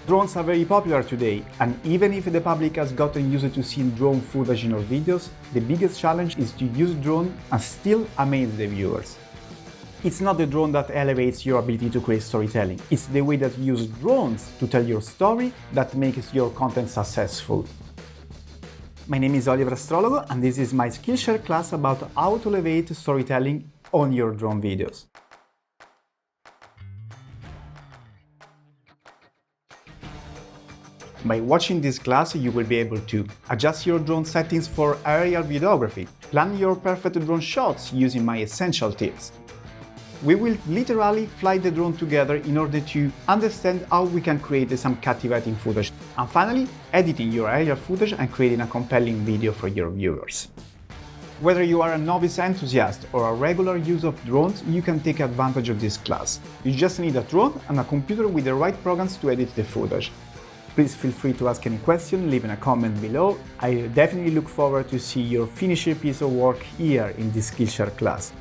Drones are very popular today, and even if the public has gotten used to seeing drone footage in our videos, the biggest challenge is to use drone and still amaze the viewers. It's not the drone that elevates your ability to create storytelling, it's the way that you use drones to tell your story that makes your content successful. My name is Oliver Astrologo, and this is my Skillshare class about how to elevate storytelling on your drone videos. By watching this class, you will be able to adjust your drone settings for aerial videography, plan your perfect drone shots using my essential tips. We will literally fly the drone together in order to understand how we can create some captivating footage. And finally, editing your aerial footage and creating a compelling video for your viewers. Whether you are a novice enthusiast or a regular user of drones, you can take advantage of this class. You just need a drone and a computer with the right programs to edit the footage. Please feel free to ask any question, leave in a comment below. I definitely look forward to see your finished piece of work here in this Skillshare class.